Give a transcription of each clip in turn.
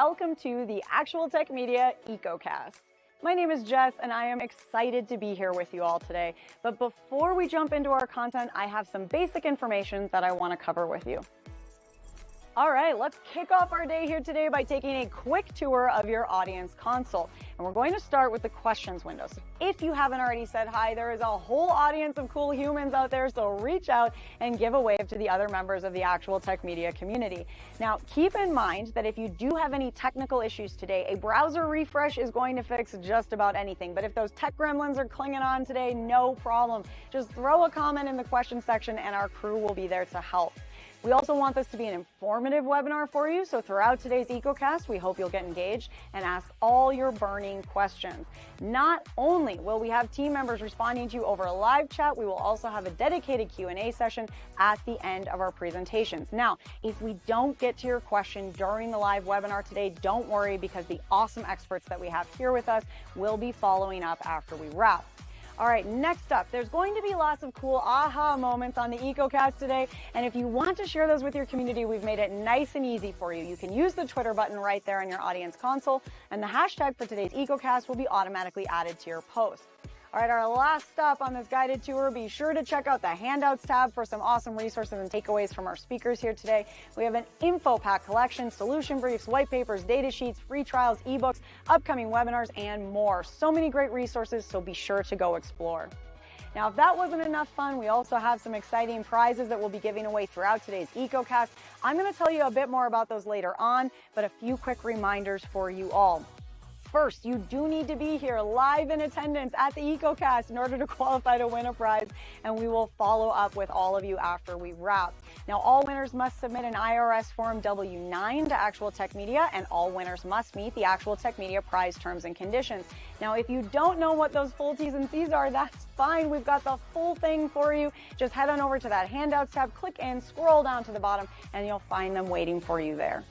welcome to the Actual Tech Media EcoCast. My name is Jess, and I am excited to be here with you all today. But before we jump into our content, I have some basic information that I want to cover with you. All right, let's kick off our day here today by taking a quick tour of your audience console. And we're going to start with the questions window. So if you haven't already said hi, there is a whole audience of cool humans out there, so reach out and give a wave to the other members of the Actual Tech Media community. Now, keep in mind that if you do have any technical issues today, a browser refresh is going to fix just about anything. But if those tech gremlins are clinging on today, no problem. Just throw a comment in the question section and our crew will be there to help. We also want this to be an informative webinar for you, so throughout today's EcoCast, we hope you'll get engaged and ask all your burning questions. Not only will we have team members responding to you over a live chat, we will also have a dedicated Q&A session at the end of our presentations. Now, if we don't get to your question during the live webinar today, don't worry, because the awesome experts that we have here with us will be following up after we wrap. All right, next up, there's going to be lots of cool aha moments on the EcoCast today. And if you want to share those with your community, we've made it nice and easy for you. You can use the Twitter button right there in your audience console, and the hashtag for today's EcoCast will be automatically added to your post. All right, our last stop on this guided tour, be sure to check out the handouts tab for some awesome resources and takeaways from our speakers here today. We have an info pack collection, solution briefs, white papers, data sheets, free trials, ebooks, upcoming webinars, and more. So many great resources, so be sure to go explore. Now, if that wasn't enough fun, we also have some exciting prizes that we'll be giving away throughout today's EcoCast. I'm going to tell you a bit more about those later on, but a few quick reminders for you all. First, you do need to be here live in attendance at the EcoCast in order to qualify to win a prize, and we will follow up with all of you after we wrap. Now, all winners must submit an IRS Form W-9 to Actual Tech Media, and all winners must meet the Actual Tech Media prize terms and conditions. Now, if you don't know what those full T's and C's are, that's fine. We've got the full thing for you. Just head on over to that handouts tab, click in, scroll down to the bottom, and you'll find them waiting for you there.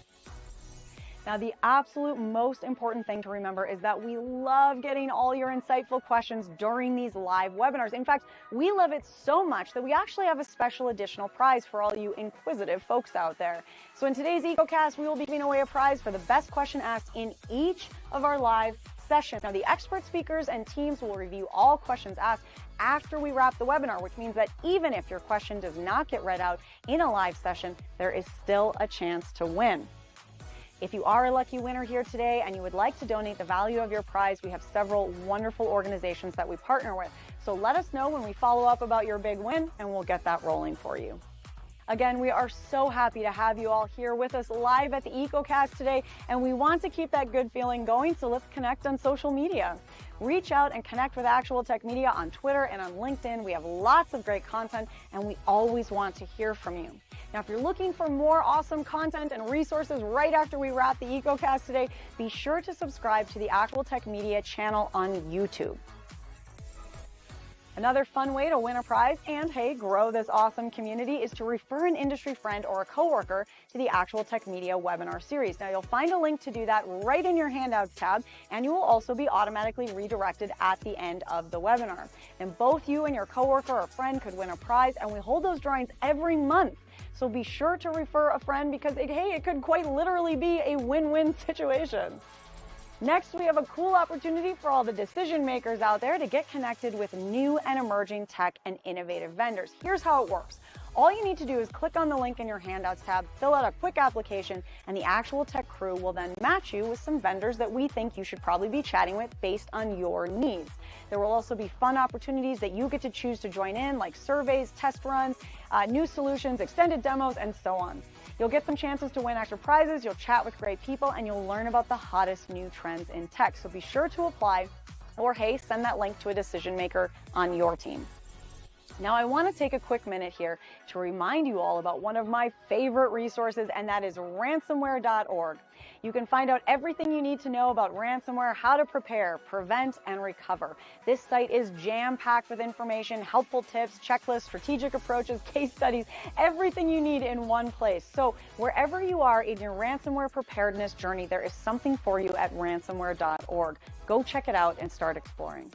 Now, the absolute most important thing to remember is that we love getting all your insightful questions during these live webinars. In fact, we love it so much that we actually have a special additional prize for all you inquisitive folks out there. So in today's EcoCast, we will be giving away a prize for the best question asked in each of our live sessions. Now, the expert speakers and teams will review all questions asked after we wrap the webinar, which means that even if your question does not get read out in a live session, there is still a chance to win. If you are a lucky winner here today and you would like to donate the value of your prize, we have several wonderful organizations that we partner with. So let us know when we follow up about your big win, and we'll get that rolling for you. Again, we are so happy to have you all here with us live at the EcoCast today, and we want to keep that good feeling going, so let's connect on social media. Reach out and connect with Actual Tech Media on Twitter and on LinkedIn. We have lots of great content, and we always want to hear from you. Now, if you're looking for more awesome content and resources right after we wrap the EcoCast today, be sure to subscribe to the Actual Tech Media channel on YouTube. Another fun way to win a prize and, hey, grow this awesome community is to refer an industry friend or a coworker to the Actual Tech Media webinar series. Now, you'll find a link to do that right in your handouts tab, and you will also be automatically redirected at the end of the webinar. And both you and your coworker or friend could win a prize, and we hold those drawings every month. So be sure to refer a friend because, it could quite literally be a win-win situation. Next, we have a cool opportunity for all the decision makers out there to get connected with new and emerging tech and innovative vendors. Here's how it works. All you need to do is click on the link in your handouts tab, fill out a quick application, and the Actual Tech crew will then match you with some vendors that we think you should probably be chatting with based on your needs. There will also be fun opportunities that you get to choose to join in, like surveys, test runs, new solutions, extended demos, and so on. You'll get some chances to win extra prizes, you'll chat with great people, and you'll learn about the hottest new trends in tech. So be sure to apply, or hey, send that link to a decision maker on your team. Now, I want to take a quick minute here to remind you all about one of my favorite resources, and that is ransomware.org. You can find out everything you need to know about ransomware, how to prepare, prevent, and recover. This site is jam-packed with information, helpful tips, checklists, strategic approaches, case studies, everything you need in one place. So wherever you are in your ransomware preparedness journey, there is something for you at ransomware.org. Go check it out and start exploring.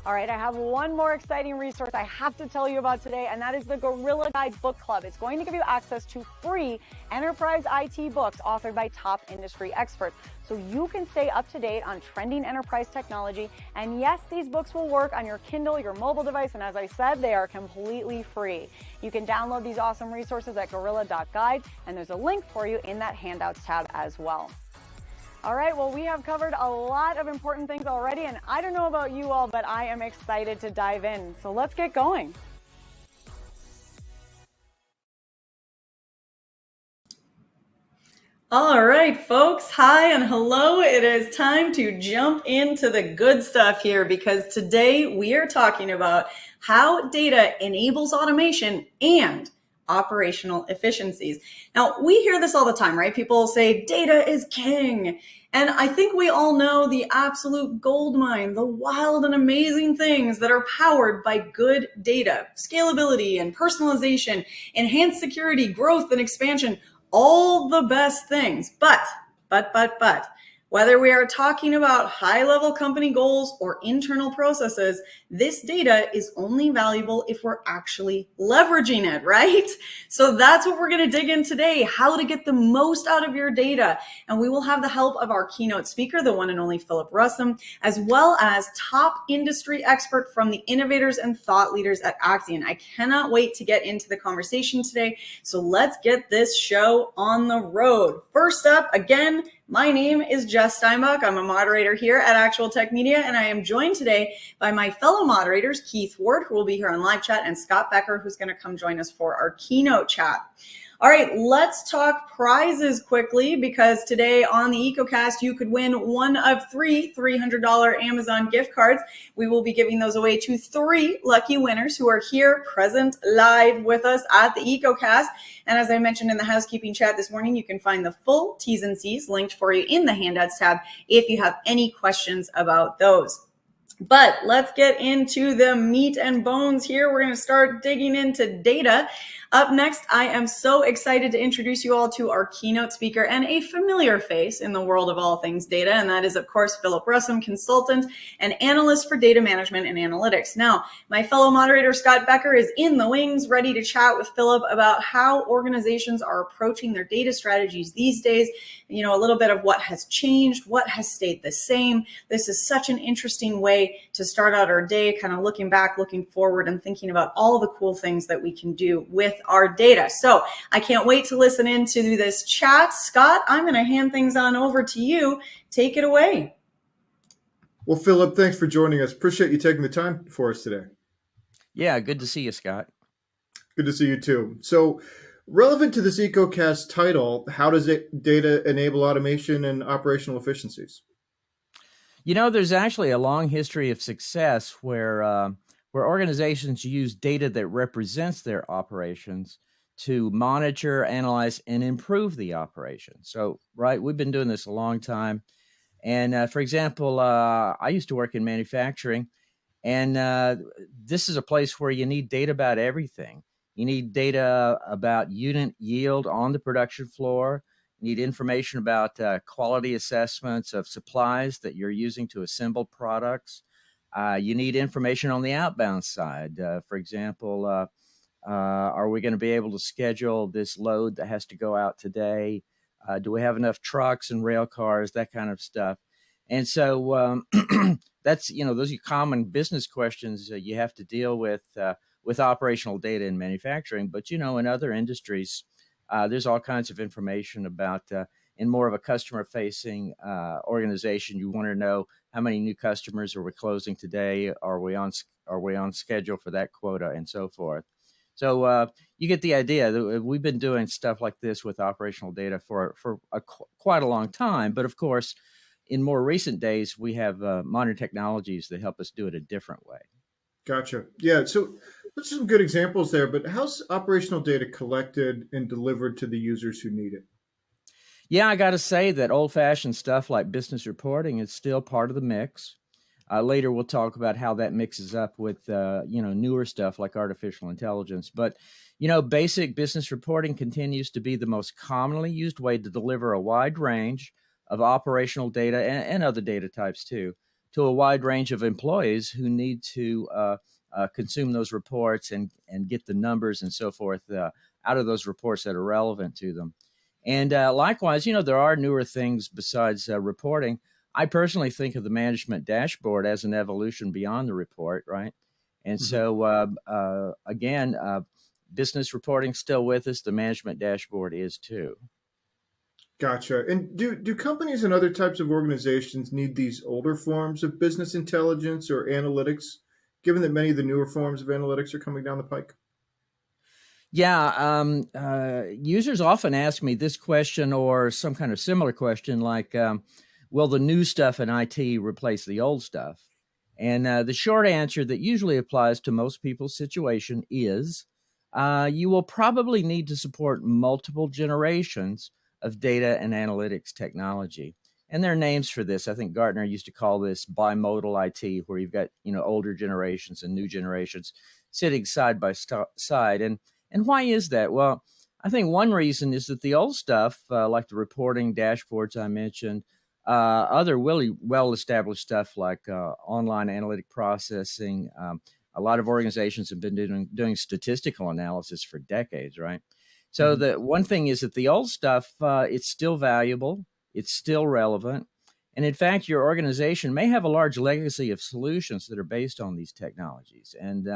All right, I have one more exciting resource I have to tell you about today, and that is the Gorilla Guide Book Club. It's going to give you access to free enterprise IT books authored by top industry experts, so you can stay up to date on trending enterprise technology. And yes, these books will work on your Kindle, your mobile device, and as I said, they are completely free. You can download these awesome resources at gorilla.guide, and there's a link for you in that handouts tab as well. All right, well, we have covered a lot of important things already, and I don't know about you all, but I am excited to dive in. So let's get going. All right, folks. Hi and hello. It is time to jump into the good stuff here because today we are talking about how data enables automation and operational efficiencies. Now, we hear this all the time, right? People say data is king. And I think we all know the absolute gold mine, the wild and amazing things that are powered by good data, scalability and personalization, enhanced security, growth and expansion, all the best things. But, whether we are talking about high-level company goals or internal processes, this data is only valuable if we're actually leveraging it, right? So that's what we're going to dig in today, how to get the most out of your data. And we will have the help of our keynote speaker, the one and only Philip Russom, as well as top industry expert from the innovators and thought leaders at Axion. I cannot wait to get into the conversation today. So let's get this show on the road. First up, again, my name is Jess Steinbach. I'm a moderator here at Actual Tech Media, and I am joined today by my fellow moderators, Keith Ward, who will be here on live chat, and Scott Becker, who's going to come join us for our keynote chat. All right, let's talk prizes quickly because today on the EcoCast, you could win one of three $300 Amazon gift cards. We will be giving those away to 3 lucky winners who are here present live with us at the EcoCast. And as I mentioned in the housekeeping chat this morning, you can find the full T's and C's linked for you in the handouts tab if you have any questions about those. But let's get into the meat and bones here. We're going to start digging into data. Up next, I am so excited to introduce you all to our keynote speaker and a familiar face in the world of all things data, and that is, of course, Philip Russom, consultant and analyst for data management and analytics. Now, my fellow moderator, Scott Becker, is in the wings, ready to chat with Philip about how organizations are approaching their data strategies these days, you know, a little bit of what has changed, what has stayed the same. This is such an interesting way to start out our day, kind of looking back, looking forward, and thinking about all the cool things that we can do with our data. So I can't wait to listen into this chat. Scott, I'm going to hand things on over to you. Take it away. Well, Philip, thanks for joining us. Appreciate you taking the time for us today. Yeah, good to see you, Scott. Good to see you too. So relevant to this EcoCast title, how does data enable automation and operational efficiencies? You know, there's actually a long history of success where organizations use data that represents their operations to monitor, analyze, and improve the operation. So, right, we've been doing this a long time. And for example, I used to work in manufacturing, and this is a place where you need data about everything. You need data about unit yield on the production floor. You need information about quality assessments of supplies that you're using to assemble products. You need information on the outbound side. For example, are we going to be able to schedule this load that has to go out today? Do we have enough trucks and rail cars, that kind of stuff? And so that's, you know, those are common business questions you have to deal with operational data in manufacturing. But, you know, in other industries, there's all kinds of information about in more of a customer-facing organization. You want to know how many new customers are we closing today? Are we on schedule for that quota, and so forth? So you get the idea. We've been doing stuff like this with operational data for quite a long time. But of course, in more recent days, we have modern technologies that help us do it a different way. Gotcha. Yeah. So those are some good examples there. But how's operational data collected and delivered to the users who need it? Yeah, I got to say that old-fashioned stuff like business reporting is still part of the mix. Later, we'll talk about how that mixes up with, newer stuff like artificial intelligence. But, you know, basic business reporting continues to be the most commonly used way to deliver a wide range of operational data and other data types too to a wide range of employees who need to consume those reports and get the numbers and so forth out of those reports that are relevant to them. And likewise, there are newer things besides reporting. I personally think of the management dashboard as an evolution beyond the report, right? And so, again, business reporting still with us. The management dashboard is too. Gotcha. And do companies and other types of organizations need these older forms of business intelligence or analytics, given that many of the newer forms of analytics are coming down the pike? Yeah, users often ask me this question or some kind of similar question like, will the new stuff in IT replace the old stuff? And the short answer that usually applies to most people's situation is you will probably need to support multiple generations of data and analytics technology. And there are names for this. I think Gartner used to call this bimodal IT, where you've got older generations and new generations sitting side by side. And why is that? Well, I think one reason is that the old stuff, like the reporting dashboards I mentioned, other really well-established stuff like online analytic processing. A lot of organizations have been doing statistical analysis for decades, right? So the one thing is that the old stuff, it's still valuable, it's still relevant. And in fact, your organization may have a large legacy of solutions that are based on these technologies. And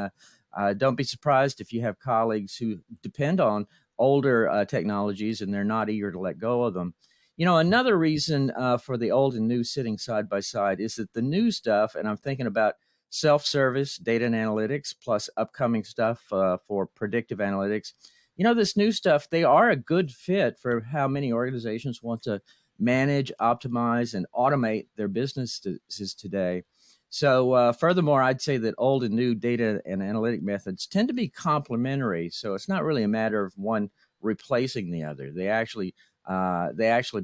don't be surprised if you have colleagues who depend on older technologies and they're not eager to let go of them. Another reason for the old and new sitting side by side is that the new stuff, and I'm thinking about self-service data and analytics plus upcoming stuff for predictive analytics. This new stuff, they are a good fit for how many organizations want to manage, optimize, and automate their businesses today. So furthermore, I'd say that old and new data and analytic methods tend to be complementary. So it's not really a matter of one replacing the other. They actually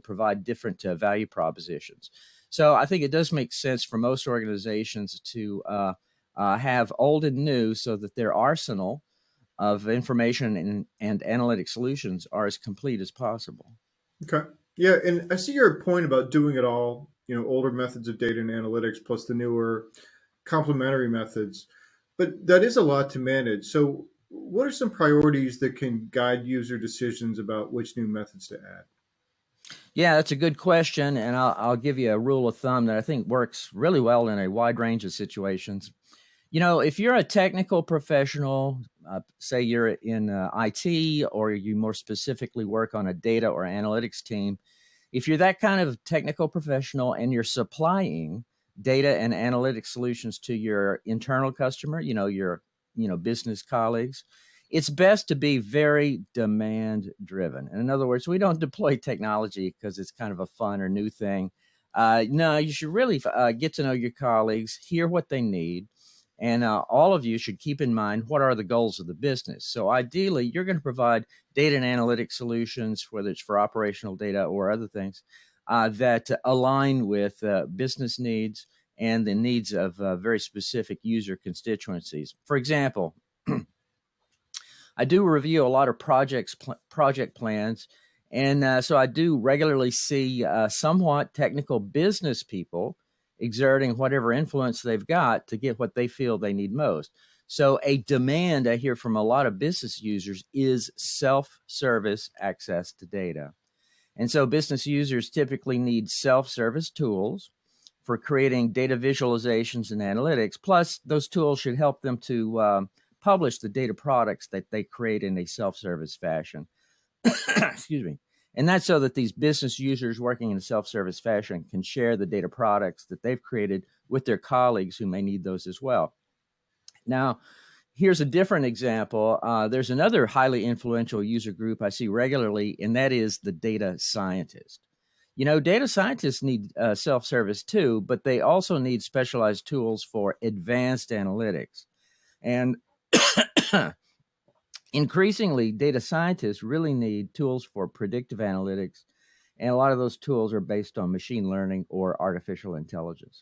provide different value propositions. So I think it does make sense for most organizations to have old and new so that their arsenal of information and analytic solutions are as complete as possible. Okay. Yeah, and I see your point about doing it all, older methods of data and analytics plus the newer complementary methods. But that is a lot to manage. So what are some priorities that can guide user decisions about which new methods to add? Yeah, that's a good question. And I'll give you a rule of thumb that I think works really well in a wide range of situations. If you're a technical professional, say you're in IT or you more specifically work on a data or analytics team, if you're that kind of technical professional and you're supplying data and analytic solutions to your internal customer, your business colleagues, it's best to be very demand driven. And in other words, we don't deploy technology because it's kind of a fun or new thing. No, you should really get to know your colleagues, hear what they need. And all of you should keep in mind what are the goals of the business. So ideally, you're going to provide data and analytic solutions, whether it's for operational data or other things, that align with business needs and the needs of very specific user constituencies. For example, I do review a lot of project plans. And so I do regularly see somewhat technical business people exerting whatever influence they've got to get what they feel they need most. So a demand I hear from a lot of business users is self-service access to data. And so business users typically need self-service tools for creating data visualizations and analytics. Plus, those tools should help them to publish the data products that they create in a self-service fashion. Excuse me. And that's so that these business users working in a self-service fashion can share the data products that they've created with their colleagues who may need those as well. Now, here's a different example. There's another highly influential user group I see regularly, and that is the data scientist. Data scientists need self-service too, but they also need specialized tools for advanced analytics. And increasingly, data scientists really need tools for predictive analytics, and a lot of those tools are based on machine learning or artificial intelligence.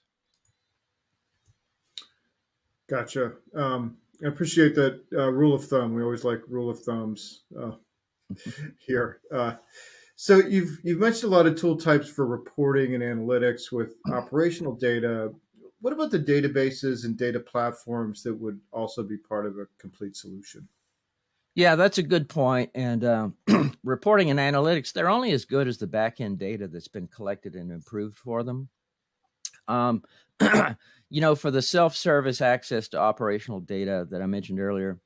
Gotcha. I appreciate that rule of thumb. We always like rule of thumbs here. So you've mentioned a lot of tool types for reporting and analytics with operational data. what about the databases and data platforms that would also be part of a complete solution? Yeah, that's a good point. And reporting and analytics, they're only as good as the back-end data that's been collected and improved for them. Um, for the self-service access to operational data that I mentioned earlier,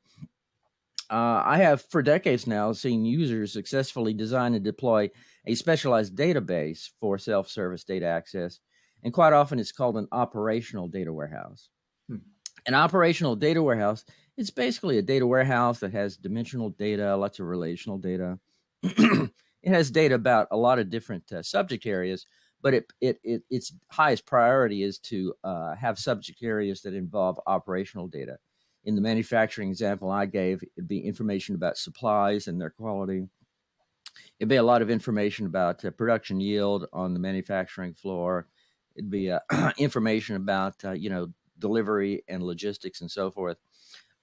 I have for decades now seen users successfully design and deploy a specialized database for self-service data access. And quite often it's called an operational data warehouse. Hmm. An operational data warehouse, it's basically a data warehouse that has dimensional data, lots of relational data. It has data about a lot of different subject areas, but its highest priority is to have subject areas that involve operational data. In the manufacturing example I gave, it'd be information about supplies and their quality. It'd be a lot of information about production yield on the manufacturing floor. It'd be information about delivery and logistics and so forth.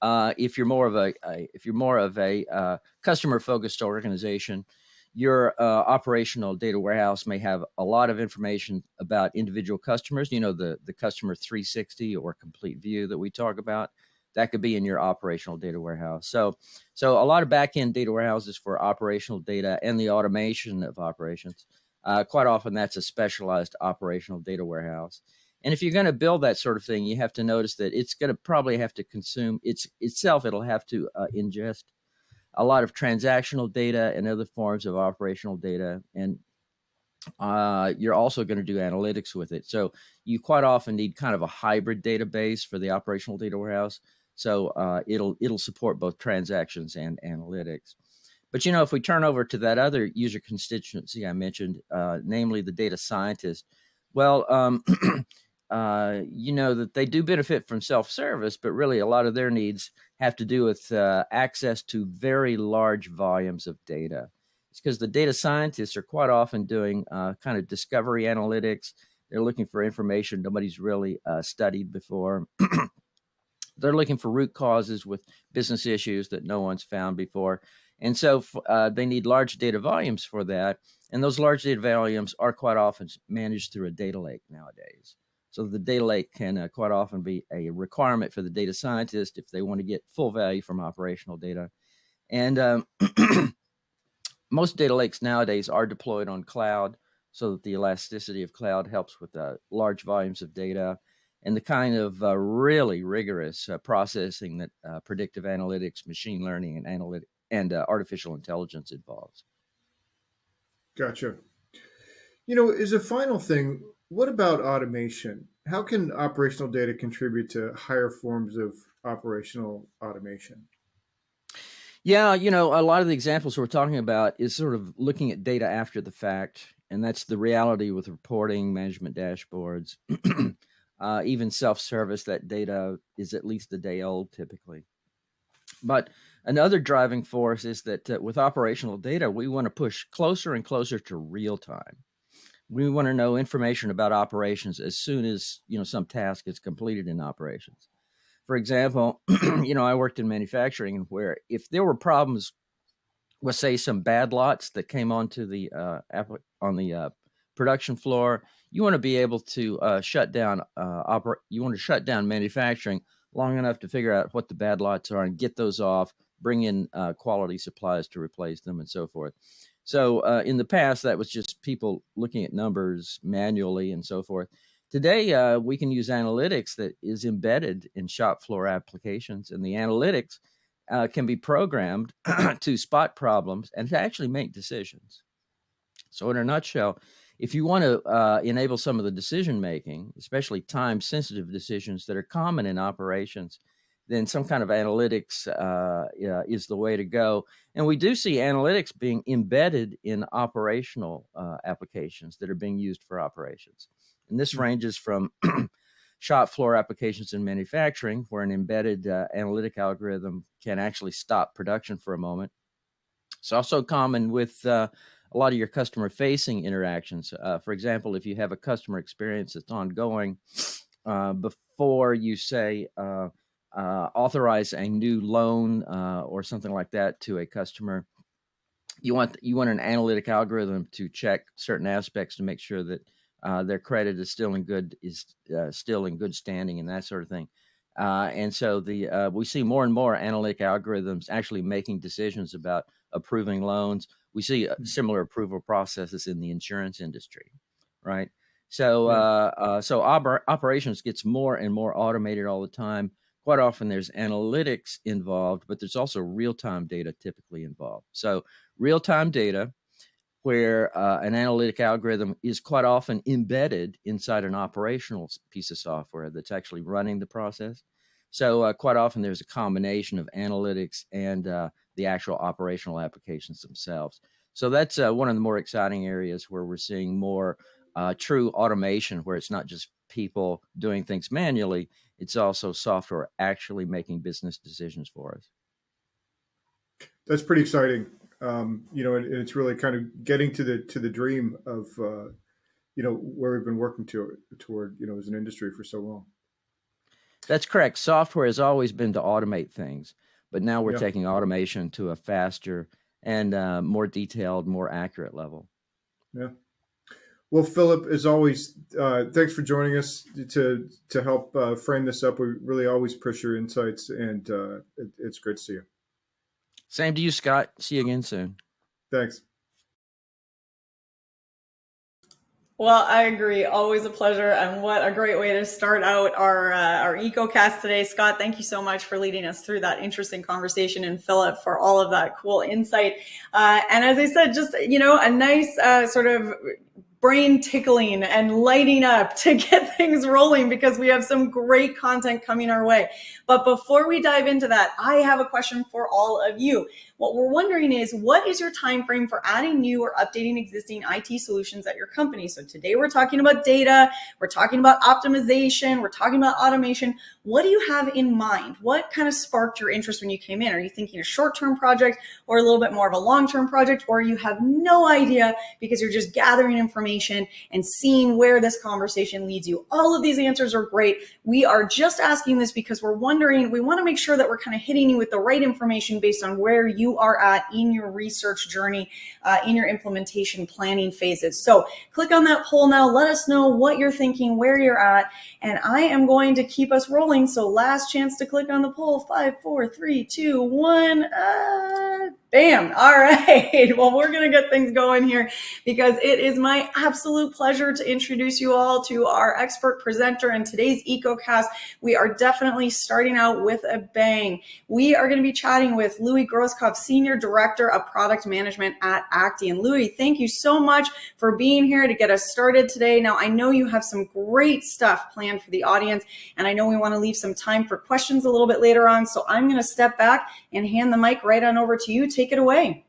If you're more of a customer-focused organization, your operational data warehouse may have a lot of information about individual customers. The customer 360 or complete view that we talk about. That could be in your operational data warehouse. So a lot of back-end data warehouses for operational data and the automation of operations. Quite often, that's a specialized operational data warehouse. And if you're going to build that sort of thing, you have to notice that it's going to probably have to consume it'll have to ingest a lot of transactional data and other forms of operational data. And you're also going to do analytics with it. So you quite often need kind of a hybrid database for the operational data warehouse. So it'll support both transactions and analytics. But if we turn over to that other user constituency I mentioned, namely the data scientist, well, that they do benefit from self-service, but really a lot of their needs have to do with access to very large volumes of data. It's because the data scientists are quite often doing kind of discovery analytics. They're looking for information nobody's really studied before. They're looking for root causes with business issues that no one's found before. And so they need large data volumes for that. And those large data volumes are quite often managed through a data lake nowadays. So the data lake can quite often be a requirement for the data scientist if they want to get full value from operational data. And most data lakes nowadays are deployed on cloud so that the elasticity of cloud helps with large volumes of data and the kind of really rigorous processing that predictive analytics, machine learning, and artificial intelligence involves. Gotcha. As a final thing, what about automation? How can operational data contribute to higher forms of operational automation? Yeah, a lot of the examples we're talking about is sort of looking at data after the fact, and that's the reality with reporting, management dashboards, even self-service. That data is at least a day old typically. But another driving force is that with operational data, we want to push closer and closer to real time. We want to know information about operations as soon as some task is completed in operations. For example, I worked in manufacturing where if there were problems with, say, some bad lots that came onto the production floor, you want to be able to shut down manufacturing long enough to figure out what the bad lots are and get those off, bring in quality supplies to replace them, and so forth. So in the past, that was just people looking at numbers manually and so forth. Today, we can use analytics that is embedded in shop floor applications, and the analytics can be programmed to spot problems and to actually make decisions. So in a nutshell, if you want to enable some of the decision making, especially time-sensitive decisions that are common in operations, then some kind of analytics is the way to go. And we do see analytics being embedded in operational applications that are being used for operations. And this ranges from shop floor applications in manufacturing, where an embedded analytic algorithm can actually stop production for a moment. It's also common with a lot of your customer-facing interactions. For example, if you have a customer experience that's ongoing, before you say authorize a new loan or something like that to a customer, you want an analytic algorithm to check certain aspects to make sure that their credit is still in good standing and that sort of thing. And so we see more and more analytic algorithms actually making decisions about approving loans. We see similar approval processes in the insurance industry, right? So operations gets more and more automated all the time. Quite often there's analytics involved, but there's also real-time data typically involved. So real-time data where an analytic algorithm is quite often embedded inside an operational piece of software that's actually running the process. So quite often there's a combination of analytics and the actual operational applications themselves. So that's one of the more exciting areas where we're seeing more true automation, where it's not just people doing things manually, it's also software actually making business decisions for us. That's pretty exciting. And it's really kind of getting to the dream of where we've been working toward as an industry for so long. That's correct. Software has always been to automate things, but now we're taking automation to a faster and more detailed, more accurate level. Yeah. Well, Philip, as always, thanks for joining us to help frame this up. We really always push your insights, and it's great to see you. Same to you, Scott. See you again soon. Thanks. Well, I agree. Always a pleasure. And what a great way to start out our EcoCast today. Scott, thank you so much for leading us through that interesting conversation, and Philip for all of that cool insight. And as I said, just, a nice sort of brain tickling and lighting up to get things rolling, because we have some great content coming our way. But before we dive into that, I have a question for all of you. What we're wondering is, what is your time frame for adding new or updating existing IT solutions at your company? So today we're talking about data, we're talking about optimization, we're talking about automation. What do you have in mind? What kind of sparked your interest when you came in? Are you thinking a short-term project or a little bit more of a long-term project, or you have no idea because you're just gathering information and seeing where this conversation leads you? All of these answers are great. We are just asking this because we're wondering, we want to make sure that we're kind of hitting you with the right information based on where you are at in your research journey, in your implementation planning phases. So click on that poll now. Let us know what you're thinking, where you're at, and I am going to keep us rolling. So last chance to click on the poll. 5, 4, 3, 2, 1. Bam. All right. Well, we're going to get things going here, because it is my absolute pleasure to introduce you all to our expert presenter in today's EcoCast. We are definitely starting out with a bang. We are going to be chatting with Louis Groskopf, Senior Director of Product Management at Acti. And Louis, thank you so much for being here to get us started today. Now, I know you have some great stuff planned for the audience, and I know we want to leave some time for questions a little bit later on. So I'm going to step back and hand the mic right on over to you. Take it away.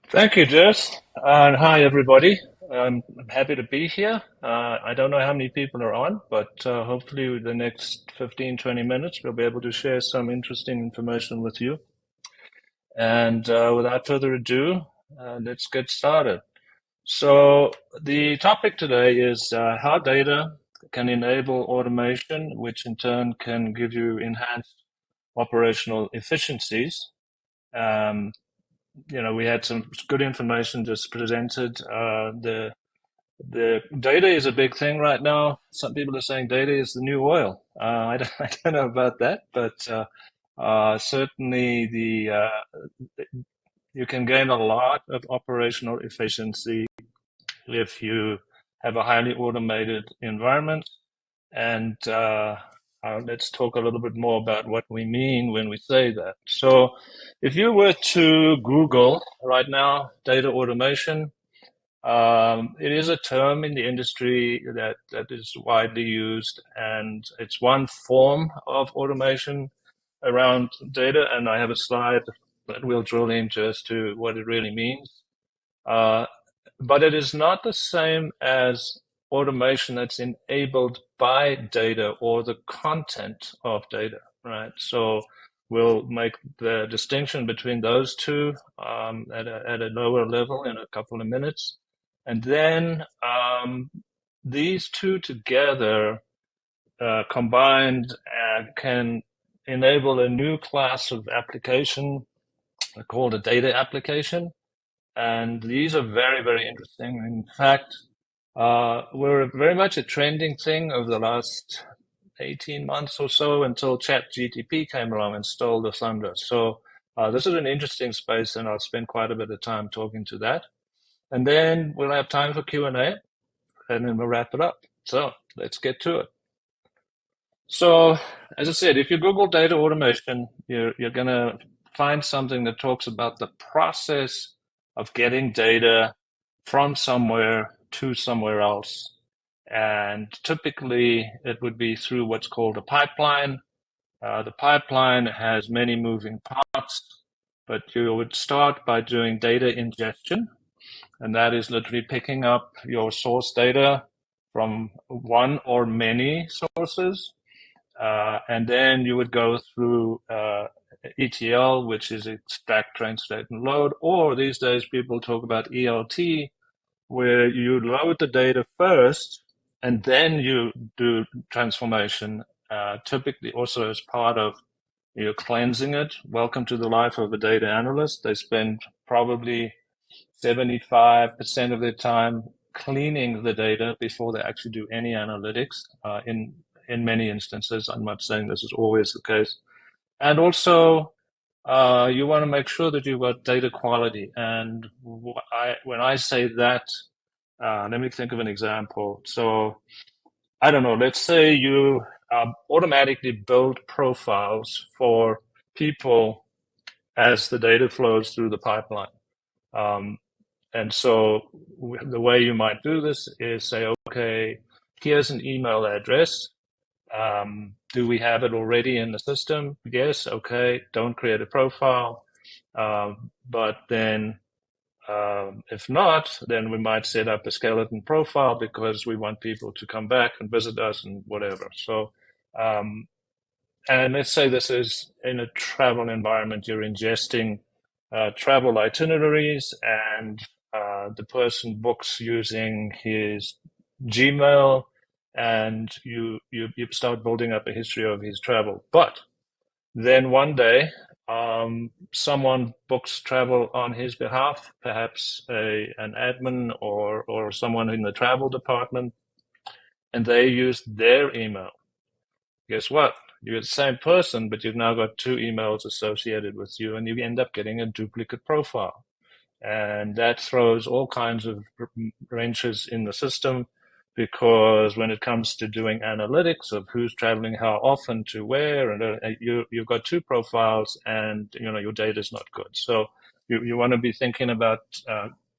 Thank you, Jess. And hi, everybody. I'm happy to be here. I don't know how many people are on, but hopefully the next 15, 20 minutes, we'll be able to share some interesting information with you. And without further ado, let's get started. So the topic today is how data can enable automation, which in turn can give you enhanced operational efficiencies. We had some good information just presented. The data is a big thing right now. Some people are saying data is the new oil. I don't know about that, but certainly you can gain a lot of operational efficiency if you have a highly automated environment. And let's talk a little bit more about what we mean when we say that. So if you were to Google right now, data automation, it is a term in the industry that is widely used, and it's one form of automation around data. And I have a slide that we'll drill into as to what it really means. But it is not the same as automation that's enabled by data or the content of data, right? So we'll make the distinction between those two at a lower level in a couple of minutes. And then these two together combined can enable a new class of application called a data application. And these are very, very interesting. In fact, were very much a trending thing over the last 18 months or so until ChatGPT came along and stole the thunder. So this is an interesting space, and I'll spend quite a bit of time talking to that. And then we'll have time for Q&A, and then we'll wrap it up. So let's get to it. So as I said, if you Google data automation, you're going to find something that talks about the process of getting data from somewhere to somewhere else. And typically it would be through what's called a pipeline. The pipeline has many moving parts, but you would start by doing data ingestion. And that is literally picking up your source data from one or many sources. And then you would go through ETL, which is extract, translate, and load. Or these days people talk about ELT, where you load the data first and then you do transformation, typically also as part of cleansing it. Welcome to the life of a data analyst. They spend probably 75% of their time cleaning the data before they actually do any analytics in many instances. I'm not saying this is always the case. And also, you want to make sure that you've got data quality. And when I say that, let me think of an example. So, I don't know, let's say you automatically build profiles for people as the data flows through the pipeline. And so the way you might do this is say, okay, here's an email address. Do we have it already in the system? Yes. Okay. Don't create a profile. But then if not, then we might set up a skeleton profile because we want people to come back and visit us and whatever. So, and let's say this is in a travel environment, you're ingesting travel itineraries, and the person books using his Gmail, and you start building up a history of his travel. But then one day, someone books travel on his behalf, perhaps an admin or someone in the travel department, and they use their email. Guess what? You're the same person, but you've now got two emails associated with you, and you end up getting a duplicate profile. And that throws all kinds of wrenches in the system, because when it comes to doing analytics of who's traveling how often to where, and you've got two profiles, and your data is not good. So you want to be thinking about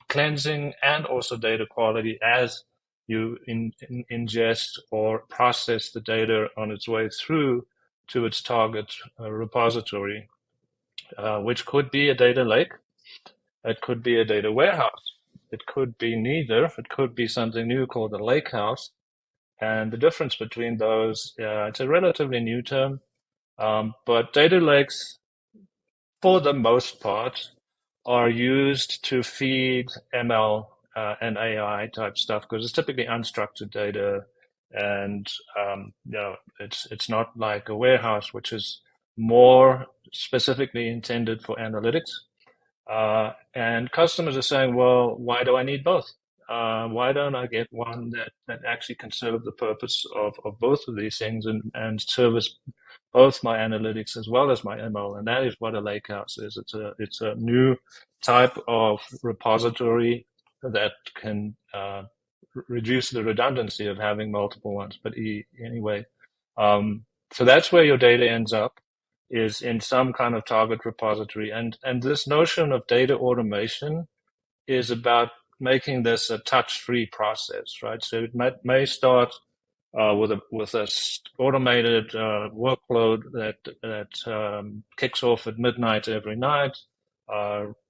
cleansing and also data quality as you ingest or process the data on its way through to its target repository, which could be a data lake. It could be a data warehouse. It could be neither. It could be something new called a lake house. And the difference between those, it's a relatively new term, but data lakes, for the most part, are used to feed ML and AI type stuff, because it's typically unstructured data, and it's not like a warehouse, which is more specifically intended for analytics. And customers are saying, well, why do I need both? Why don't I get one that actually can serve the purpose of both of these things and service both my analytics as well as my ML? And that is what a lakehouse is. It's a new type of repository that can reduce the redundancy of having multiple ones. But anyway, so that's where your data ends up, is in some kind of target repository. And this notion of data automation is about making this a touch-free process, right? So it may start with a automated workload that kicks off at midnight every night,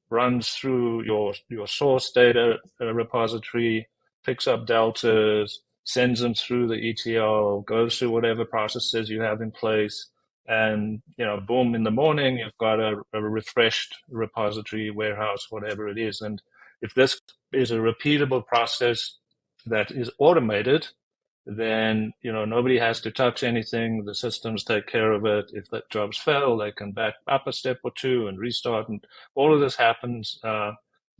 runs through your source data repository, picks up deltas, sends them through the ETL, goes through whatever processes you have in place, and boom, in the morning you've got a refreshed repository, warehouse, whatever it is. And if this is a repeatable process that is automated, then nobody has to touch anything. The systems take care of it. If that jobs fail, they can back up a step or two and restart, and all of this happens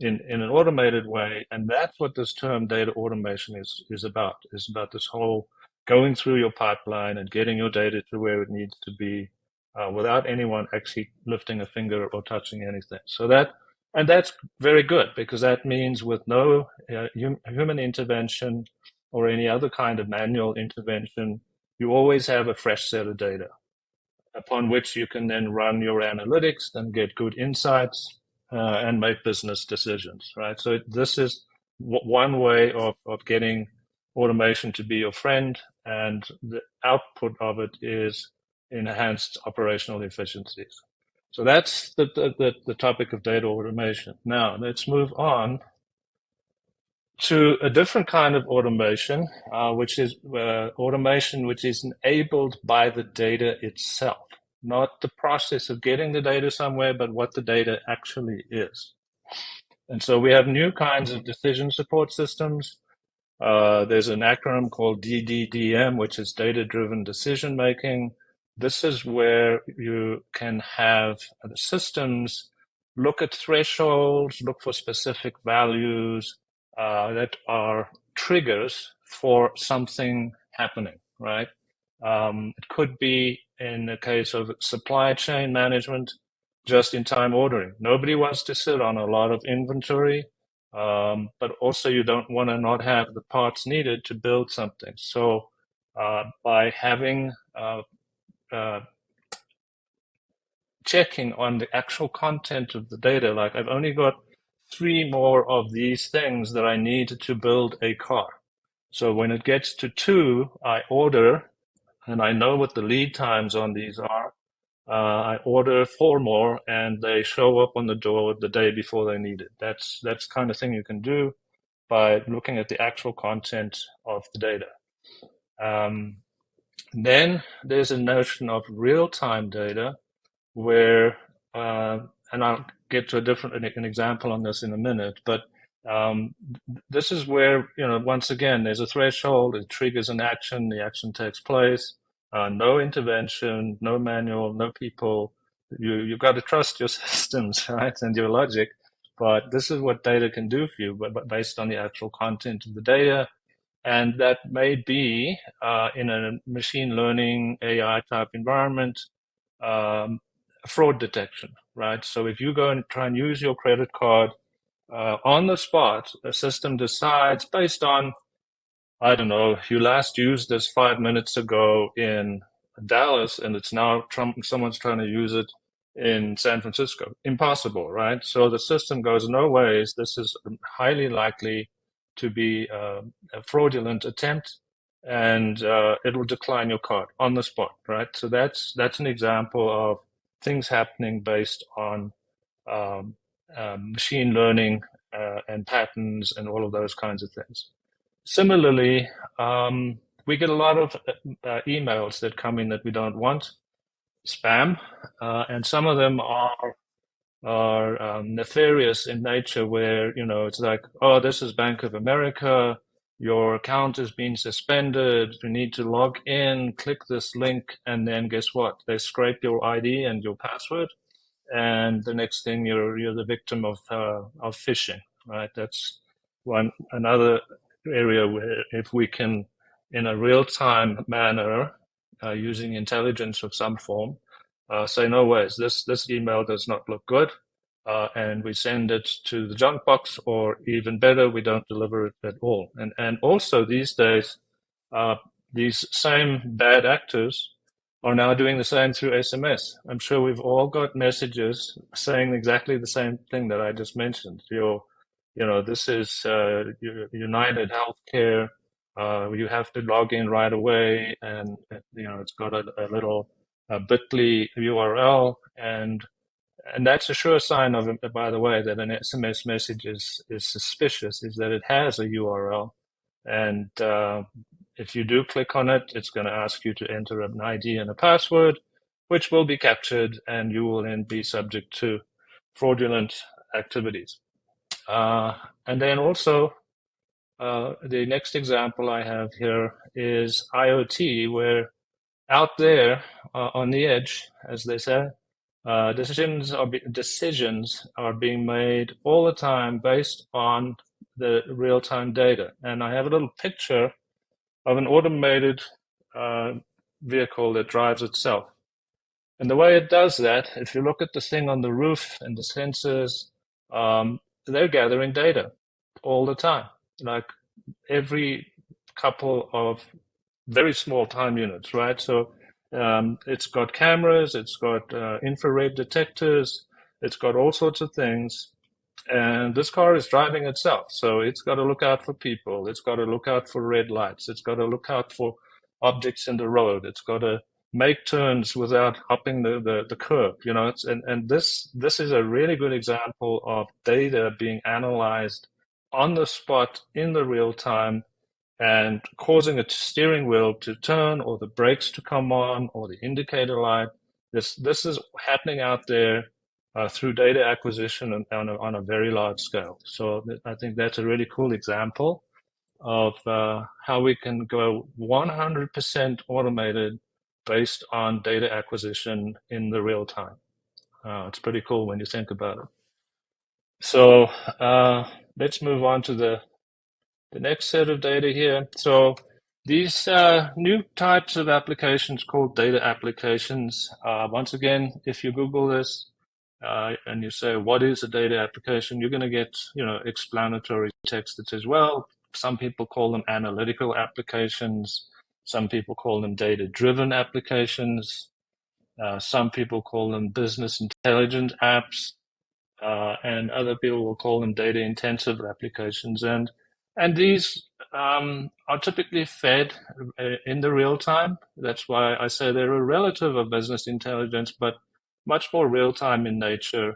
in an automated way. And that's what this term data automation is about. It's about this whole going through your pipeline and getting your data to where it needs to be without anyone actually lifting a finger or touching anything. And that's very good, because that means with no human intervention or any other kind of manual intervention, you always have a fresh set of data upon which you can then run your analytics and get good insights and make business decisions, right? So this is one way of getting automation to be your friend, and the output of it is enhanced operational efficiencies. So that's the topic of data automation. Now let's move on to a different kind of automation, which is automation which is enabled by the data itself, not the process of getting the data somewhere, but what the data actually is. And so we have new kinds of decision support systems. There's an acronym called DDDM, which is data-driven decision making. This is where you can have the systems look at thresholds, look for specific values that are triggers for something happening, right? It could be, in the case of supply chain management, just-in-time ordering. Nobody wants to sit on a lot of inventory, but also you don't want to not have the parts needed to build something. So by having checking on the actual content of the data, like I've only got 3 more of these things that I need to build a car. So when it gets to 2, I order, and I know what the lead times on these are. I order 4 more, and they show up on the door the day before they need it. That's the kind of thing you can do by looking at the actual content of the data. Then there's a notion of real-time data, where, and I'll get to an example on this in a minute, but this is where, once again, there's a threshold, it triggers an action, the action takes place, no intervention, no manual, no people. You've got to trust your systems, right, and your logic, but this is what data can do for you, but based on the actual content of the data. And that may be in a machine learning AI type environment, fraud detection, right? So if you go and try and use your credit card on the spot, the system decides based on, I don't know, you last used this 5 minutes ago in Dallas, and it's now someone's trying to use it in San Francisco. Impossible, right? So the system goes, no ways, this is highly likely to be a fraudulent attempt, and it will decline your card on the spot, right? So that's an example of things happening based on machine learning and patterns and all of those kinds of things. Similarly, we get a lot of emails that come in that we don't want, spam, and some of them are nefarious in nature, where, it's like, oh, this is Bank of America, your account has been suspended, you need to log in, click this link, and then guess what? They scrape your ID and your password, and the next thing you're the victim of phishing, right? That's another area where, if we can, in a real-time manner, using intelligence of some form, say, no ways, this email does not look good, and we send it to the junk box, or even better, we don't deliver it at all. And also these days, these same bad actors are now doing the same through SMS. I'm sure we've all got messages saying exactly the same thing that I just mentioned. This is United Healthcare. You have to log in right away, and it's got a little bit.ly URL, and that's a sure sign of, by the way, that an SMS message is suspicious, is that it has a URL, and if you do click on it, it's going to ask you to enter an ID and a password, which will be captured, and you will then be subject to fraudulent activities. And then also, the next example I have here is IoT, where out there on the edge, as they say, decisions are being made all the time based on the real-time data. And I have a little picture of an automated vehicle that drives itself. And the way it does that, if you look at the thing on the roof and the sensors, they're gathering data all the time, like every couple of very small time units, right? So it's got cameras, it's got infrared detectors, it's got all sorts of things. And this car is driving itself. So it's got to look out for people. It's got to look out for red lights. It's got to look out for objects in the road. It's got to make turns without hopping the curb. You know, and this is a really good example of data being analyzed on the spot in the real time and causing a steering wheel to turn or the brakes to come on or the indicator light. This is happening out there through data acquisition on a very large scale. So I think that's a really cool example of how we can go 100% automated based on data acquisition in the real time. It's pretty cool when you think about it. So let's move on to the next set of data here. So these new types of applications called data applications. Once again, if you Google this and you say, what is a data application? You're going to get, explanatory text that says, well, some people call them analytical applications. Some people call them data-driven applications. Some people call them business intelligence apps. And other people will call them data-intensive applications. And these are typically fed in the real time. That's why I say they're a relative of business intelligence, but much more real time in nature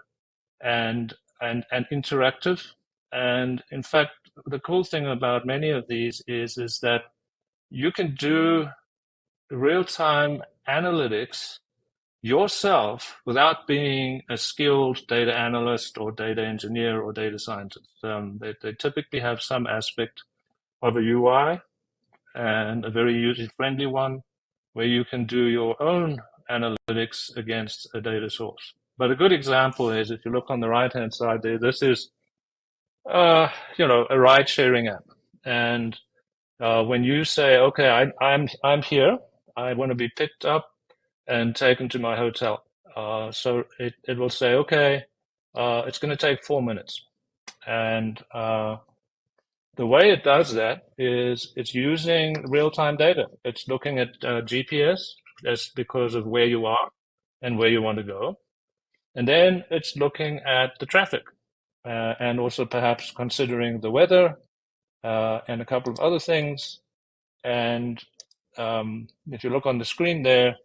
and interactive. And in fact, the cool thing about many of these is that you can do real time analytics yourself without being a skilled data analyst or data engineer or data scientist. They typically have some aspect of a UI and a very user-friendly one where you can do your own analytics against a data source. But a good example is, if you look on the right-hand side there, this is, a ride-sharing app. And when you say, okay, I'm here, I want to be picked up and taken to my hotel. So it will say, okay, it's going to take 4 minutes. And the way it does that is it's using real-time data. It's looking at GPS. That's because of where you are and where you want to go. And then it's looking at the traffic and also perhaps considering the weather and a couple of other things. And if you look on the screen there,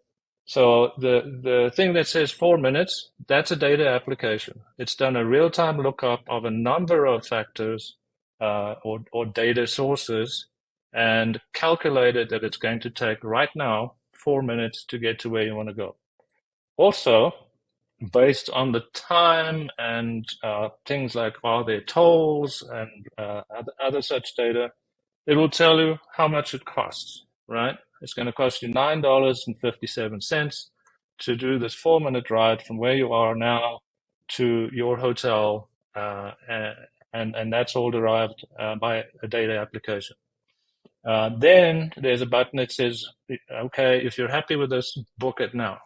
so the thing that says 4 minutes, that's a data application. It's done a real-time lookup of a number of factors or data sources and calculated that it's going to take right now 4 minutes to get to where you want to go. Also, based on the time and things like are there tolls and other such data, it will tell you how much it costs, right? It's going to cost you $9.57 to do this 4 minute ride from where you are now to your hotel, and that's all derived by a data application. Then there's a button that says, okay, if you're happy with this, book it now.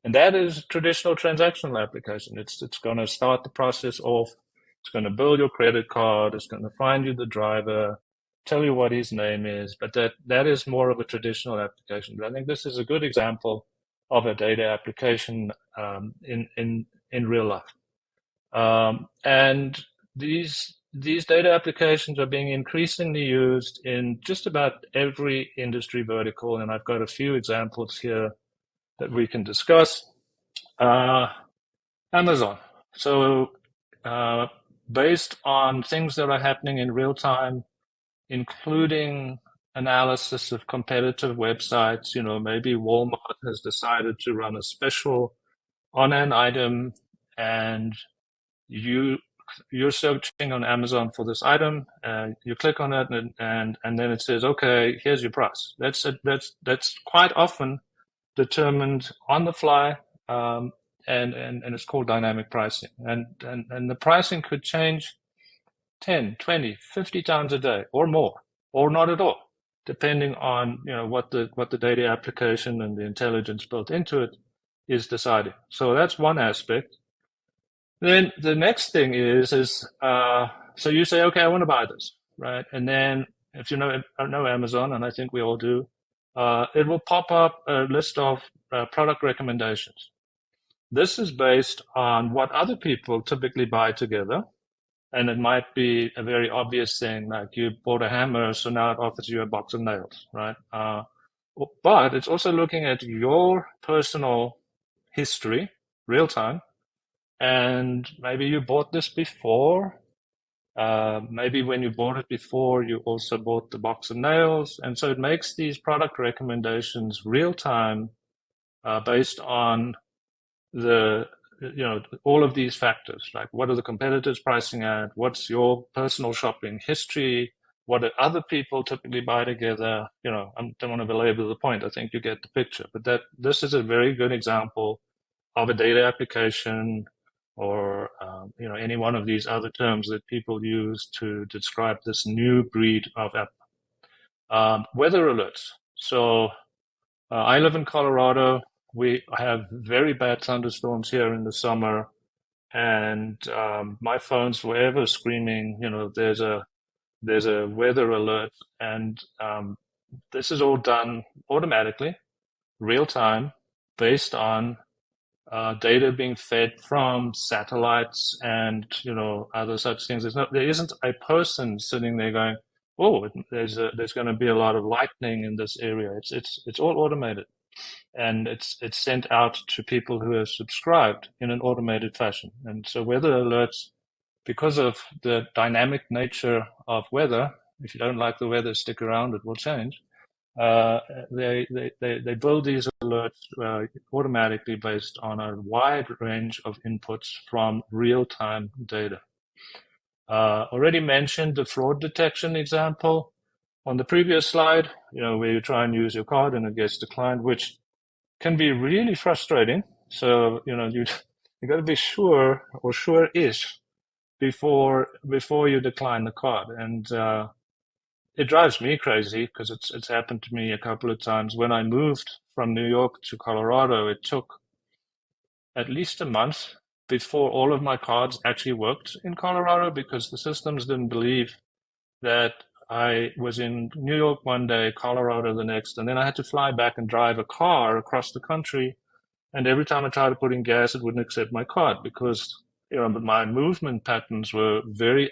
And that is traditional transactional application. It's going to start the process off. It's going to build your credit card. It's going to find you the driver, tell you what his name is, but that is more of a traditional application. But I think this is a good example of a data application in real life. And these data applications are being increasingly used in just about every industry vertical, and I've got a few examples here that we can discuss. Amazon. So based on things that are happening in real time, including analysis of competitive websites, maybe Walmart has decided to run a special on an item, and you're searching on Amazon for this item, and you click on it, and then it says, okay, here's your price. That's quite often determined on the fly, and it's called dynamic pricing. And the pricing could change 10, 20, 50 times a day or more, or not at all, depending on what the data application and the intelligence built into it is deciding. So that's one aspect. Then the next thing is so you say, okay, I want to buy this, right? And then if you know Amazon, and I think we all do, it will pop up a list of product recommendations. This is based on what other people typically buy together. And it might be a very obvious thing, like you bought a hammer, so now it offers you a box of nails, right? But it's also looking at your personal history, real time. And maybe you bought this before. Maybe when you bought it before, you also bought the box of nails. And so it makes these product recommendations real time based on all of these factors, like what are the competitors pricing at? What's your personal shopping history? What do other people typically buy together? I don't want to belabor the point. I think you get the picture. But this is a very good example of a data application, or any one of these other terms that people use to describe this new breed of app. Weather alerts. So I live in Colorado. We have very bad thunderstorms here in the summer, and my phone's forever screaming, there's a weather alert, and this is all done automatically, real time, based on data being fed from satellites and other such things. There isn't a person sitting there going, "Oh, there's going to be a lot of lightning in this area." It's all automated, and it's sent out to people who have subscribed in an automated fashion. And so weather alerts, because of the dynamic nature of weather, if you don't like the weather, stick around; it will change. They build these alerts automatically based on a wide range of inputs from real-time data. Already mentioned the fraud detection example on the previous slide, where you try and use your card and it gets declined, which can be really frustrating. So, you got to be sure, or sure-ish, before you decline the card. And it drives me crazy because it's happened to me a couple of times. When I moved from New York to Colorado, it took at least a month before all of my cards actually worked in Colorado, because the systems didn't believe that I was in New York one day, Colorado the next, and then I had to fly back and drive a car across the country. And every time I tried to put in gas, it wouldn't accept my card because my movement patterns were very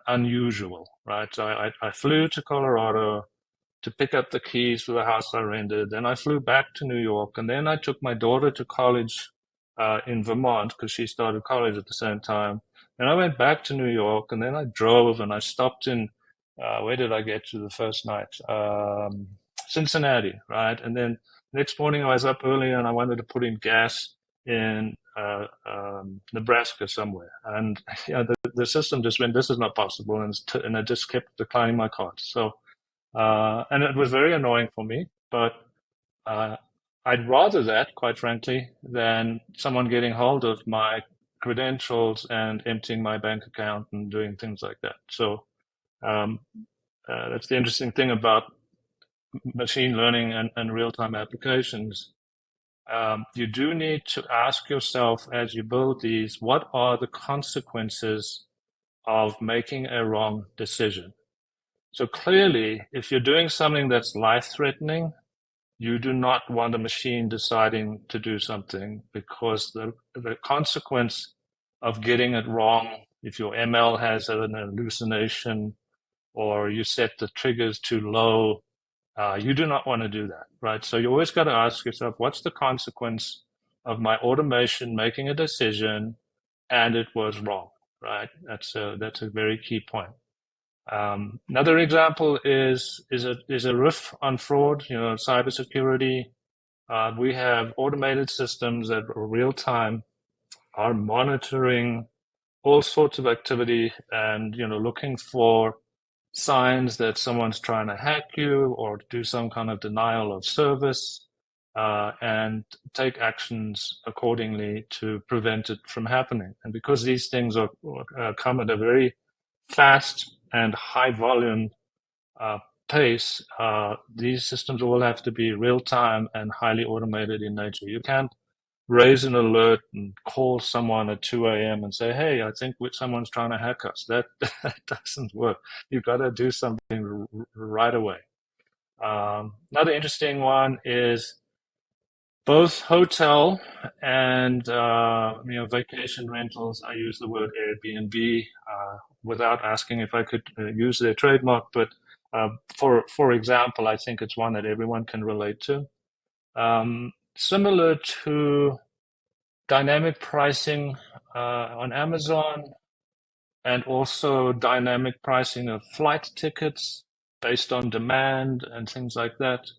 unusual, right? So I flew to Colorado to pick up the keys for the house I rented. Then I flew back to New York, and then I took my daughter to college in Vermont because she started college at the same time. And I went back to New York, and then I drove and I stopped in, where did I get to the first night? Cincinnati, right? And then next morning I was up early and I wanted to put in gas in Nebraska somewhere. And the system just went, this is not possible. And it just kept declining my cards. So, and it was very annoying for me, but I'd rather that, quite frankly, than someone getting hold of my credentials and emptying my bank account and doing things like that. So that's the interesting thing about machine learning and real-time applications. You do need to ask yourself as you build these, what are the consequences of making a wrong decision? So clearly, if you're doing something that's life-threatening, you do not want a machine deciding to do something, because the consequence of getting it wrong, if your ML has an hallucination or you set the triggers too low, you do not want to do that, right? So you always got to ask yourself, what's the consequence of my automation making a decision and it was wrong, right? That's a very key point. Another example is a riff on fraud, cybersecurity. We have automated systems that are real time, are monitoring all sorts of activity and, looking for signs that someone's trying to hack you or do some kind of denial of service. and take actions accordingly to prevent it from happening. And because these things come at a very fast and high volume pace, these systems all have to be real time and highly automated in nature. You can't raise an alert and call someone at 2 a.m. and say, hey, I think someone's trying to hack us. That doesn't work. You've got to do something right away. Another interesting one is both hotel and vacation rentals. I use the word Airbnb without asking if I could use their trademark, but for example, I think it's one that everyone can relate to. Similar to dynamic pricing on Amazon, and also dynamic pricing of flight tickets based on demand and things like that.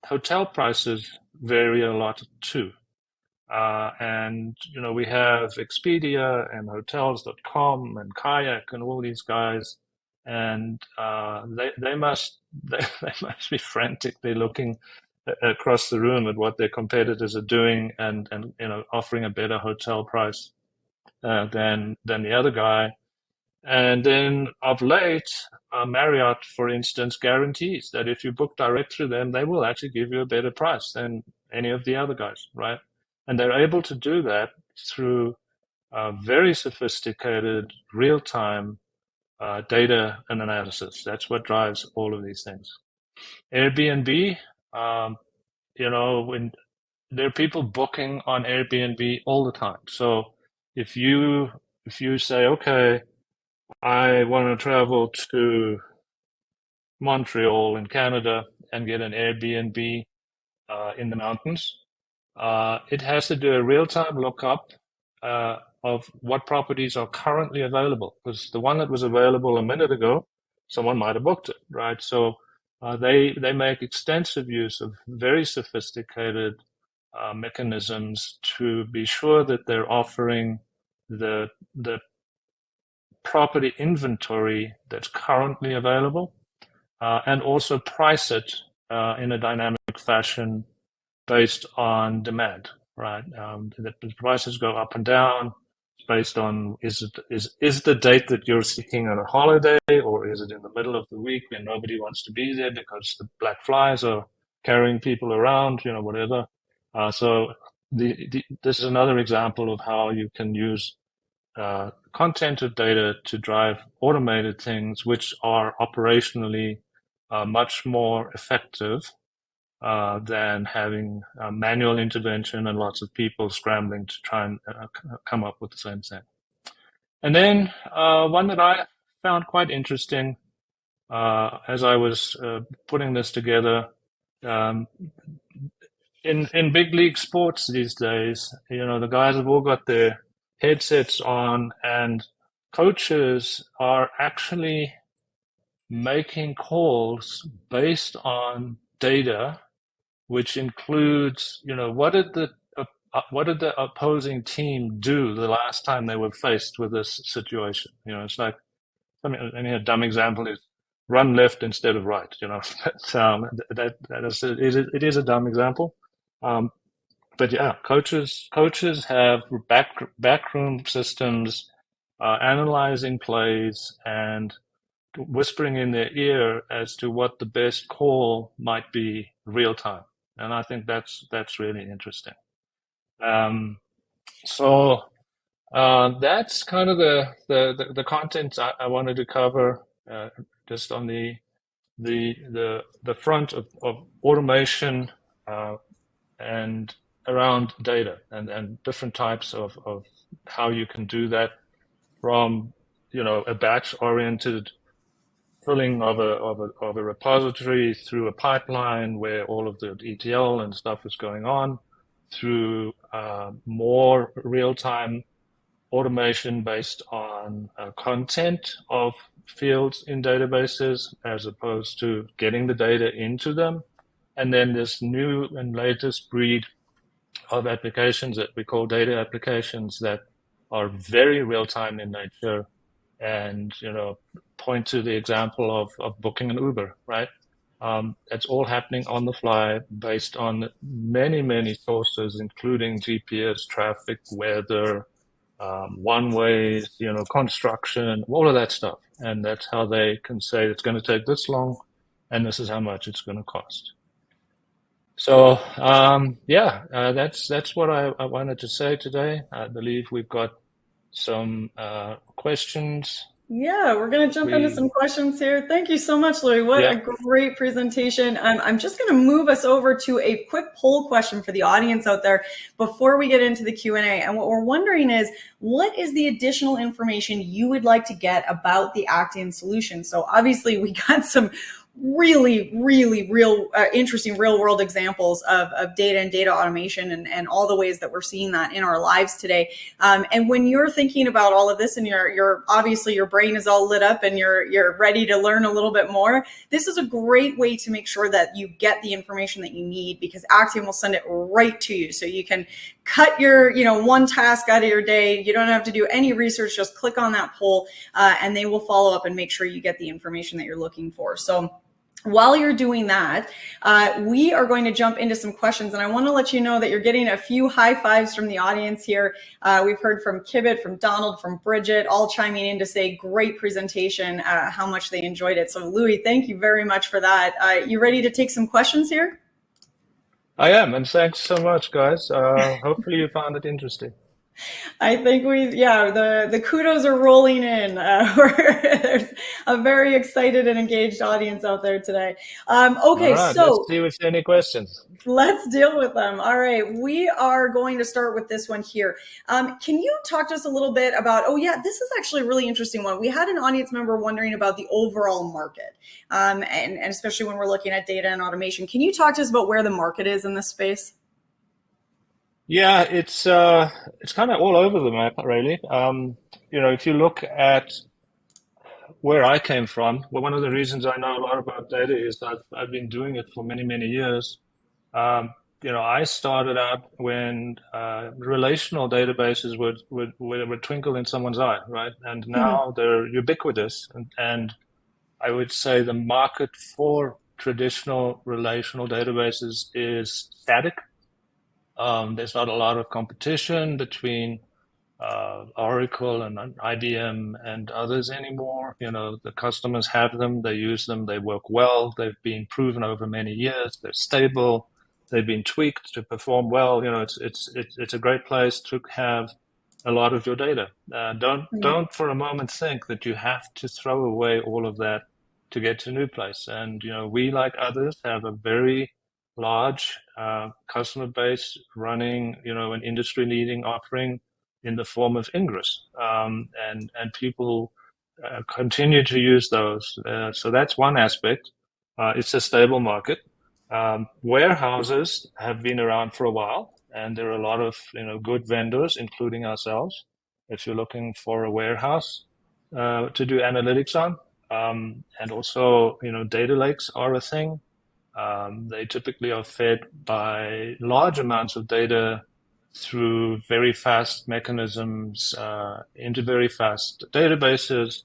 Hotel prices vary a lot too. And, we have Expedia and hotels.com and Kayak and all these guys. And they must be frantically looking across the room at what their competitors are doing and offering a better hotel price than the other guy. And then of late, Marriott, for instance, guarantees that if you book direct through them, they will actually give you a better price than any of the other guys, right? And they're able to do that through very sophisticated real-time data and analysis. That's what drives all of these things. Airbnb, when there are people booking on Airbnb all the time. So if you say, okay, I want to travel to Montreal in Canada and get an Airbnb in the mountains, it has to do a real-time lookup of what properties are currently available. Because the one that was available a minute ago, someone might have booked it, right? So they make extensive use of very sophisticated mechanisms to be sure that they're offering the property inventory that's currently available, and also price it in a dynamic fashion based on demand, right? The prices go up and down based on is the date that you're seeking on a holiday, or is it in the middle of the week when nobody wants to be there because the black flies are carrying people around, whatever. So this is another example of how you can use content of data to drive automated things which are operationally much more effective than having manual intervention and lots of people scrambling to try and come up with the same thing. And then one that I found quite interesting as I was putting this together, in big league sports these days, the guys have all got their headsets on, and coaches are actually making calls based on data, which includes, what did the opposing team do the last time they were faced with this situation? It's like, a dumb example is run left instead of right. It is a dumb example. But yeah, coaches have backroom systems analyzing plays and whispering in their ear as to what the best call might be real time, and I think that's really interesting. So that's kind of the content I wanted to cover, just on the front of automation and around data and different types of how you can do that, from a batch oriented filling of a repository through a pipeline where all of the ETL and stuff is going on, through more real-time automation based on content of fields in databases as opposed to getting the data into them. And then this new and latest breed of applications that we call data applications that are very real-time in nature, and point to the example of booking an Uber, right? It's all happening on the fly based on many, many sources, including GPS, traffic, weather, one-ways, construction, all of that stuff. And that's how they can say it's going to take this long, and this is how much it's going to cost. So that's what I wanted to say today. I believe we've got some questions. Yeah, we're going to jump into some questions here. Thank you so much, Louis. What a great presentation. I'm just going to move us over to a quick poll question for the audience out there before we get into the Q&A. And what we're wondering is, what is the additional information you would like to get about the Actian solution? So obviously we got some really interesting real world examples of data and data automation and all the ways that we're seeing that in our lives today. And when you're thinking about all of this and you're obviously your brain is all lit up and you're ready to learn a little bit more, this is a great way to make sure that you get the information that you need, because Actian will send it right to you. So you can cut your, one task out of your day. You don't have to do any research, just click on that poll and they will follow up and make sure you get the information that you're looking for. So while you're doing that, we are going to jump into some questions, and I want to let you know that you're getting a few high fives from the audience here. We've heard from Kibbit, from Donald, from Bridget, all chiming in to say great presentation, how much they enjoyed it. So Louis, thank you very much for that. You ready to take some questions here? I am, and thanks so much, guys. Hopefully you found it interesting. I think the kudos are rolling in. There's a very excited and engaged audience out there today. Okay, right, so let's see if there are any questions. Let's deal with them. All right, we are going to start with this one here. Can you talk to us a little bit about, this is actually a really interesting one. We had an audience member wondering about the overall market, and especially when we're looking at data and automation. Can you talk to us about where the market is in this space? Yeah, it's kind of all over the map, really. If you look at where I came from, well, one of the reasons I know a lot about data is that I've been doing it for many, many years. I started out when relational databases would twinkle in someone's eye, right? And now they're ubiquitous. And I would say the market for traditional relational databases is static. There's not a lot of competition between Oracle and IBM and others anymore. The customers have them, they use them, they work well, they've been proven over many years, they're stable, they've been tweaked to perform well. It's a great place to have a lot of your data. Don't for a moment think that you have to throw away all of that to get to a new place. And we, like others, have a very large customer base running an industry leading offering in the form of Ingress, and people continue to use those. So that's one aspect. It's a stable market. Warehouses have been around for a while, and there are a lot of good vendors, including ourselves. If you're looking for a warehouse to do analytics on, and also data lakes are a thing. They typically are fed by large amounts of data through very fast mechanisms into very fast databases,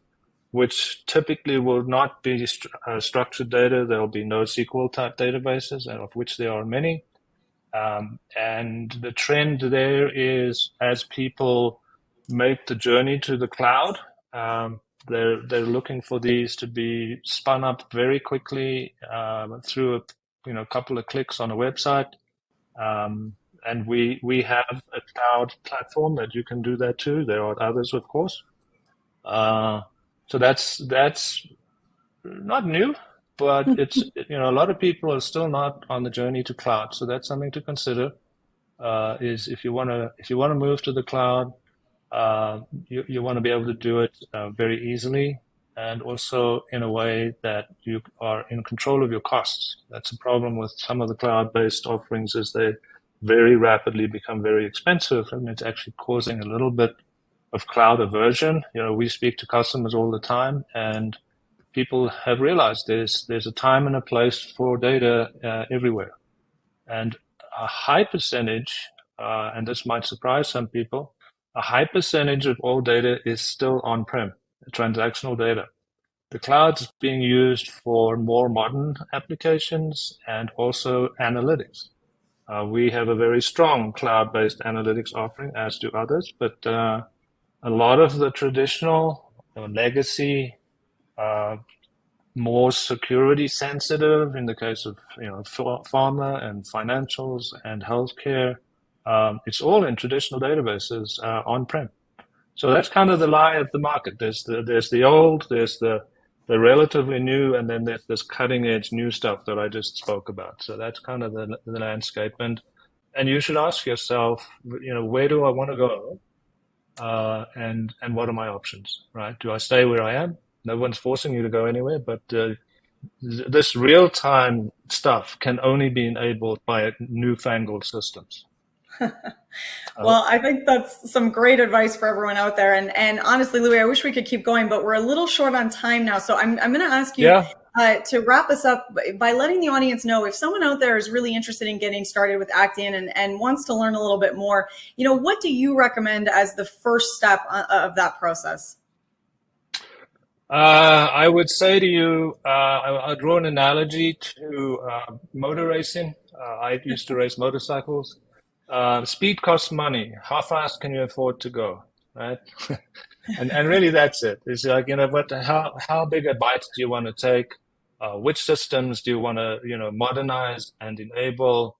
which typically will not be structured data. There will be NoSQL type databases, and of which there are many. And the trend there is, as people make the journey to the cloud, they're looking for these to be spun up very quickly through a couple of clicks on a website. And we have a cloud platform that you can do that too. There are others, of course. So that's not new, but it's a lot of people are still not on the journey to cloud. So that's something to consider. Is if you want to move to the cloud, you want to be able to do it very easily, and also in a way that you are in control of your costs. That's a problem with some of the cloud-based offerings, is they very rapidly become very expensive, and it's actually causing a little bit of cloud aversion. We speak to customers all the time, and people have realized there's a time and a place for data everywhere. And a high percentage, and this might surprise some people, a high percentage of all data is still on-prem, transactional data. The cloud's being used for more modern applications and also analytics. We have a very strong cloud-based analytics offering, as do others, but a lot of the traditional legacy, more security sensitive in the case of pharma and financials and healthcare, it's all in traditional databases on-prem. So that's kind of the lie of the market. There's the old, there's the relatively new, and then there's this cutting edge new stuff that I just spoke about. So that's kind of the landscape. And you should ask yourself, where do I want to go? And what are my options, right? Do I stay where I am? No one's forcing you to go anywhere, but this real-time stuff can only be enabled by newfangled systems. Well, I think that's some great advice for everyone out there. And honestly, Louis, I wish we could keep going, but we're a little short on time now. So I'm going to ask you to wrap us up by letting the audience know, if someone out there is really interested in getting started with Actian and wants to learn a little bit more, what do you recommend as the first step of that process? I would say to you, I'll draw an analogy to motor racing. I used to race motorcycles. Speed costs money. How fast can you afford to go, right? and really that's it. It's like, how big a bite do you want to take? Which systems do you want to, modernize and enable,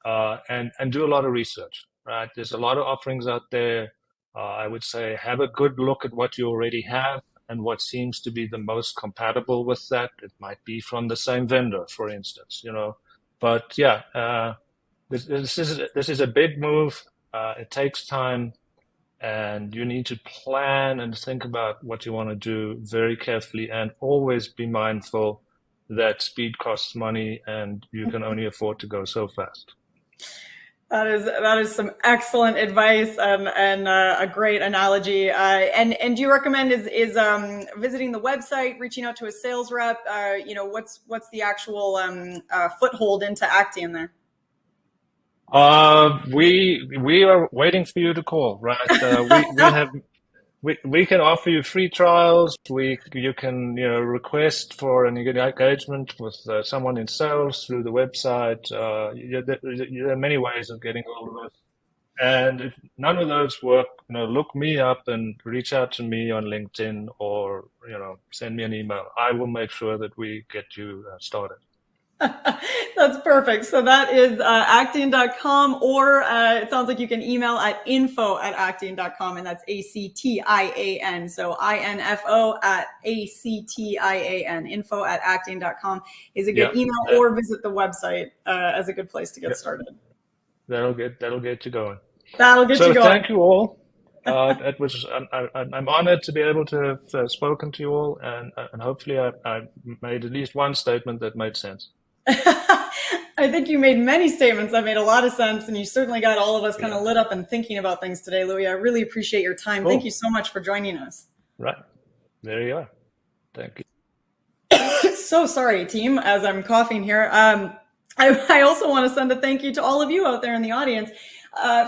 and do a lot of research, right? There's a lot of offerings out there. I would say have a good look at what you already have and what seems to be the most compatible with that. It might be from the same vendor, for instance, but yeah, this is a big move. It takes time, and you need to plan and think about what you want to do very carefully, and always be mindful that speed costs money, and you can only afford to go so fast. That is some excellent advice and a great analogy. And do you recommend is visiting the website, reaching out to a sales rep? What's the actual foothold into Actian there? We are waiting for you to call, right? We can offer you free trials. You can request for an engagement with someone in sales through the website. There are many ways of getting hold of us. And if none of those work, look me up and reach out to me on LinkedIn, or send me an email. I will make sure that we get you started. That's perfect. So that is Actian.com, or it sounds like you can email at info@actian.com, and that's ACTIAN. So INFO@ACTIAN. Info@actian.com is a good email, or visit the website as a good place to get started. That'll get you going. That'll get you going. So thank you all. It was. I'm honored to be able to have spoken to you all, and hopefully I made at least one statement that made sense. I think you made many statements that made a lot of sense, and you certainly got all of us kind of lit up and thinking about things today, Louis. I really appreciate your time. Cool. Thank you so much for joining us. Right. There you are. Thank you. So sorry, team, as I'm coughing here. I also want to send a thank you to all of you out there in the audience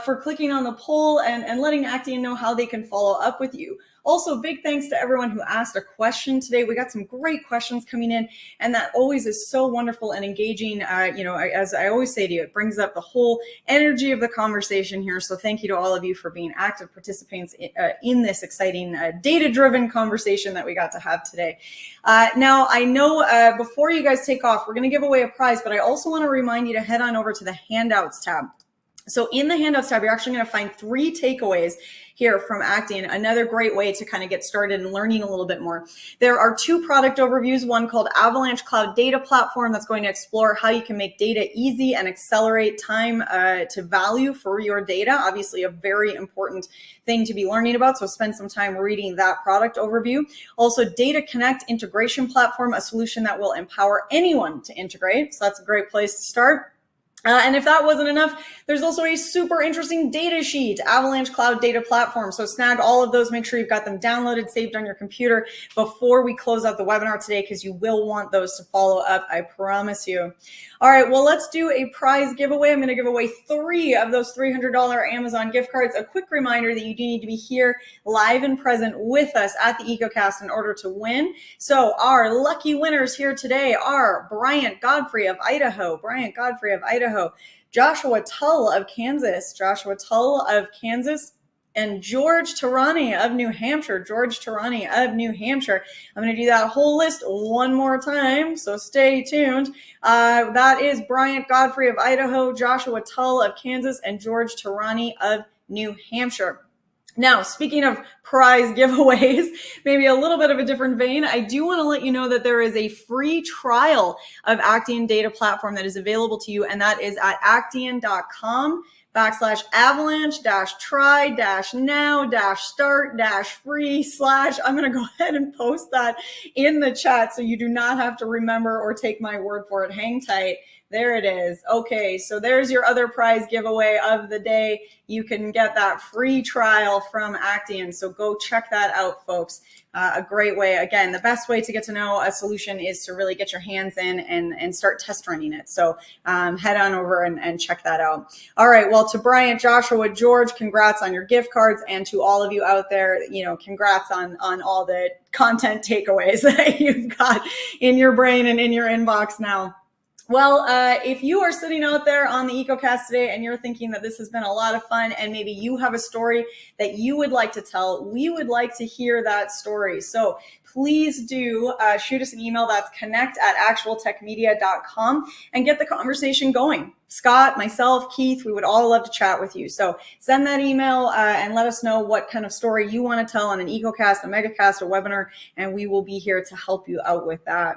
for clicking on the poll and letting Actian know how they can follow up with you. Also, big thanks to everyone who asked a question today. We got some great questions coming in, and that always is so wonderful and engaging. As I always say to you, it brings up the whole energy of the conversation here. So thank you to all of you for being active participants in this exciting data-driven conversation that we got to have today. Now, I know before you guys take off, we're going to give away a prize, but I also want to remind you to head on over to the Handouts tab. So in the Handouts tab, you're actually going to find 3 takeaways here from Actian, another great way to kind of get started and learning a little bit more. There are 2 product overviews, one called Avalanche Cloud Data Platform that's going to explore how you can make data easy and accelerate time to value for your data. Obviously, a very important thing to be learning about, so spend some time reading that product overview. Also, Data Connect Integration Platform, a solution that will empower anyone to integrate. So that's a great place to start. And if that wasn't enough, there's also a super interesting data sheet, Avalanche Cloud Data Platform. So snag all of those. Make sure you've got them downloaded, saved on your computer before we close out the webinar today, because you will want those to follow up, I promise you. All right, well, let's do a prize giveaway. I'm going to give away 3 of those $300 Amazon gift cards. A quick reminder that you do need to be here live and present with us at the EcoCast in order to win. So our lucky winners here today are Bryant Godfrey of Idaho, Joshua Tull of Kansas, and George Tarani of New Hampshire. I'm going to do that whole list one more time, so stay tuned. That is Bryant Godfrey of Idaho, Joshua Tull of Kansas, and George Tarani of New Hampshire. Now, speaking of prize giveaways, maybe a little bit of a different vein, I do want to let you know that there is a free trial of Actian Data Platform that is available to you, and that is at actian.com/avalanche-try-now-start-free/ I'm going to go ahead and post that in the chat so you do not have to remember or take my word for it. Hang tight. There it is. Okay, so there's your other prize giveaway of the day. You can get that free trial from Actian, so go check that out, folks. A great way. Again, the best way to get to know a solution is to really get your hands in and start test running it. So head on over and check that out. All right, well, to Bryant, Joshua, George, congrats on your gift cards, and to all of you out there, congrats on all the content takeaways that you've got in your brain and in your inbox now. Well, if you are sitting out there on the EcoCast today and you're thinking that this has been a lot of fun and maybe you have a story that you would like to tell, we would like to hear that story. So please do shoot us an email. That's connect@actualtechmedia.com and get the conversation going. Scott, myself, Keith, we would all love to chat with you. So send that email and let us know what kind of story you want to tell on an EcoCast, a MegaCast, a webinar, and we will be here to help you out with that.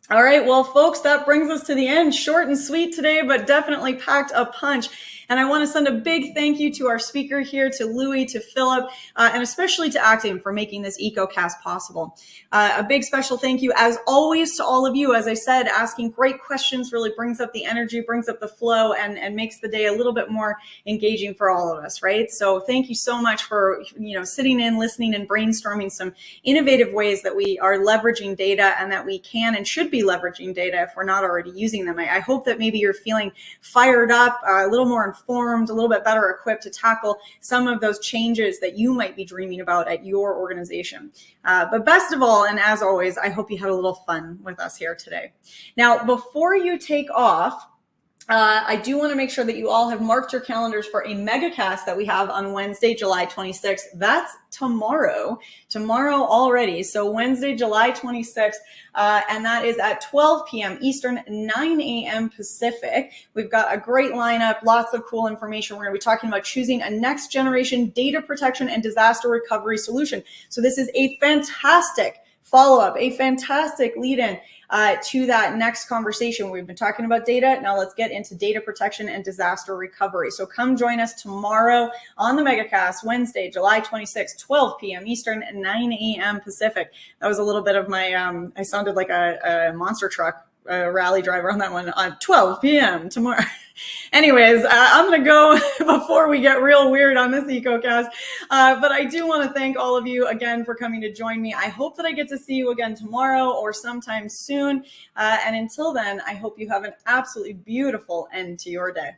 All right, well, folks, that brings us to the end. Short and sweet today, but definitely packed a punch. And I want to send a big thank you to our speaker here, to Louis, to Philip, and especially to Actian for making this EcoCast possible. A big special thank you, as always, to all of you. As I said, asking great questions really brings up the energy, brings up the flow, and makes the day a little bit more engaging for all of us, right? So thank you so much for sitting in, listening, and brainstorming some innovative ways that we are leveraging data and that we can and should be leveraging data if we're not already using them. I hope that maybe you're feeling fired up, a little more informed, a little bit better equipped to tackle some of those changes that you might be dreaming about at your organization. But best of all, and as always, I hope you had a little fun with us here today. Now, before you take off, I do want to make sure that you all have marked your calendars for a MegaCast that we have on Wednesday, July 26th. That's tomorrow already. So Wednesday, July 26th, and that is at 12 p.m. Eastern, 9 a.m. Pacific. We've got a great lineup, lots of cool information. We're going to be talking about choosing a next generation data protection and disaster recovery solution. So this is a fantastic follow-up, a fantastic lead-in to that next conversation. We've been talking about data. Now let's get into data protection and disaster recovery. So come join us tomorrow on the MegaCast, Wednesday, July 26th, 12 p.m. Eastern, 9 a.m. Pacific. That was a little bit of my, I sounded like a monster truck rally driver on that one, on 12 p.m. tomorrow. Anyways, I'm going to go before we get real weird on this EcoCast. But I do want to thank all of you again for coming to join me. I hope that I get to see you again tomorrow or sometime soon. And until then, I hope you have an absolutely beautiful end to your day.